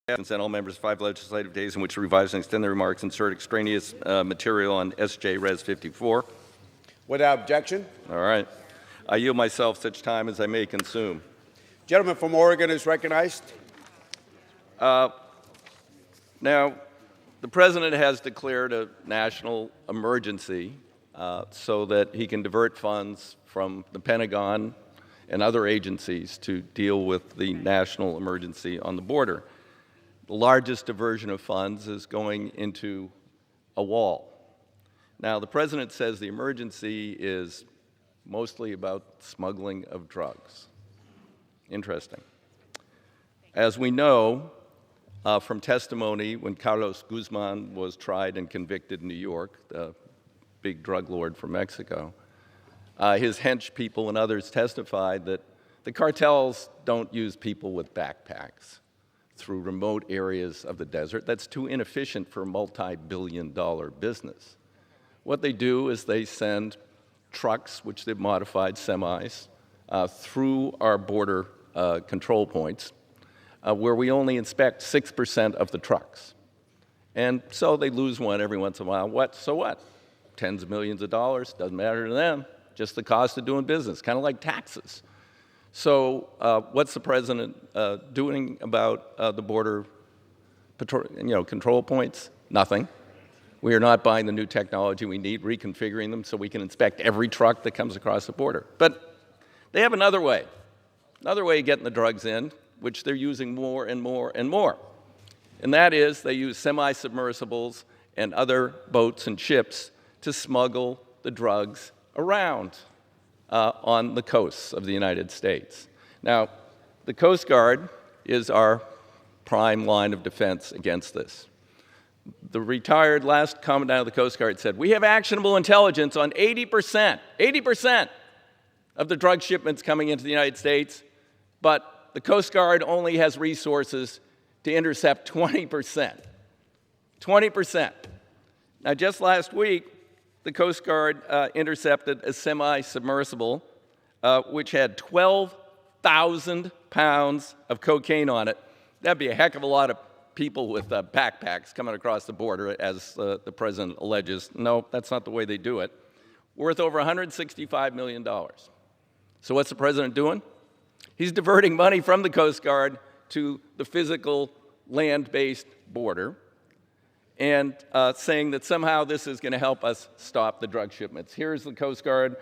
Consent all members 5 legislative days in which to revise and extend their remarks, insert extraneous material on SJ Res 54. Without objection. All right. I yield myself such time as I may consume. Gentleman from Oregon is recognized. Now, the President has declared a national emergency so that he can divert funds from the Pentagon and other agencies to deal with the national emergency on the border. The largest diversion of funds is going into a wall. Now, the President says the emergency is mostly about smuggling of drugs. Interesting. As we know from testimony when Carlos Guzman was tried and convicted in New York, the big drug lord from Mexico, his hench people and others testified that the cartels don't use people with backpacks through remote areas of the desert. That's too inefficient for a multi-billion-dollar business. What they do is they send trucks, which they've modified, semis, through our border control points, where we only inspect 6% of the trucks. And so they lose one every once in a while. So what? Tens of millions of dollars, doesn't matter to them, just the cost of doing business, kind of like taxes. So what's the President doing about the border control points? Nothing. We are not buying the new technology we need, reconfiguring them so we can inspect every truck that comes across the border. But they have another way of getting the drugs in, which they're using more and more and more. And that is they use semi-submersibles and other boats and ships to smuggle the drugs around on the coasts of the United States. Now, the Coast Guard is our prime line of defense against this. The retired last commandant of the Coast Guard said, we have actionable intelligence on 80% of the drug shipments coming into the United States, but the Coast Guard only has resources to intercept 20%. 20%. Now, just last week, the Coast Guard intercepted a semi-submersible which had 12,000 pounds of cocaine on it. That'd be a heck of a lot of people with backpacks coming across the border, as the President alleges. No, that's not the way they do it. Worth over $165 million. So what's the President doing? He's diverting money from the Coast Guard to the physical land-based border, and saying that somehow this is going to help us stop the drug shipments. Here's the Coast Guard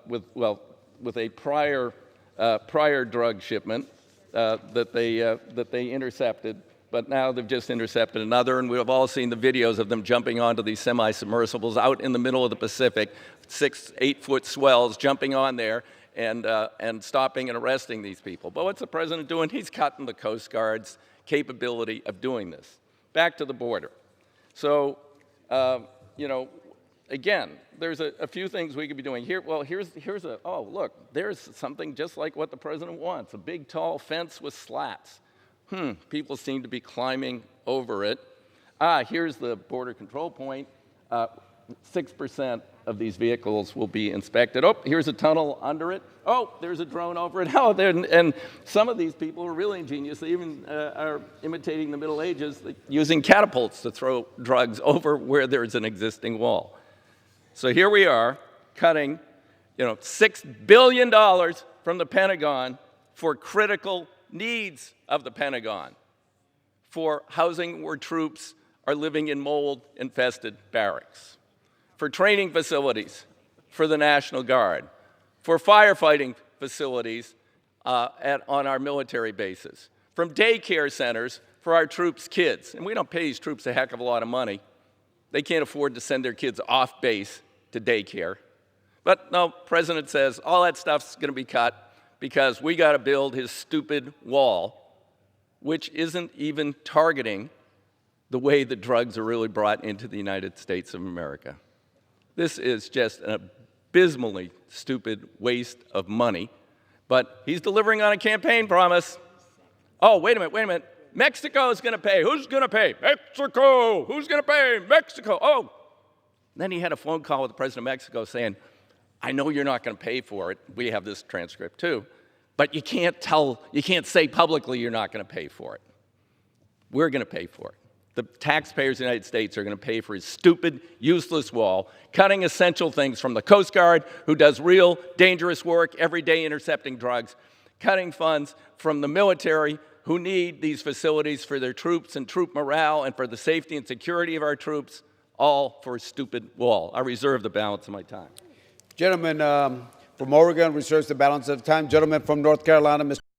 with a prior drug shipment that they intercepted, but now they've just intercepted another, and we've all seen the videos of them jumping onto these semi-submersibles out in the middle of the Pacific, 6-8-foot swells jumping on there and stopping and arresting these people. But what's the President doing? He's cutting the Coast Guard's capability of doing this. Back to the border. So, again, there's a few things we could be doing here. Well, look, there's something just like what the President wants, a big, tall fence with slats. People seem to be climbing over it. Here's the border control point. 6% of these vehicles will be inspected. Oh, here's a tunnel under it. Oh, there's a drone over it. Oh, and some of these people are really ingenious. They even are imitating the Middle Ages, using catapults to throw drugs over where there's an existing wall. So here we are, cutting, $6 billion from the Pentagon for critical needs of the Pentagon, for housing where troops are living in mold-infested barracks, for training facilities for the National Guard, for firefighting facilities on our military bases, from daycare centers for our troops' kids. And we don't pay these troops a heck of a lot of money. They can't afford to send their kids off base to daycare. But no, President says all that stuff's going to be cut because we got to build his stupid wall, which isn't even targeting the way the drugs are really brought into the United States of America. This is just an abysmally stupid waste of money, but he's delivering on a campaign promise. Oh, wait a minute. Mexico is going to pay. Who's going to pay? Mexico. Who's going to pay? Mexico. Oh. Then he had a phone call with the President of Mexico saying, I know you're not going to pay for it. We have this transcript too. But you can't say publicly you're not going to pay for it. we're going to pay for it. The taxpayers of the United States are going to pay for his stupid, useless wall, cutting essential things from the Coast Guard, who does real, dangerous work every day intercepting drugs, cutting funds from the military, who need these facilities for their troops and troop morale and for the safety and security of our troops, all for a stupid wall. I reserve the balance of my time. Gentleman from Oregon reserves the balance of time. Gentleman from North Carolina, Mr.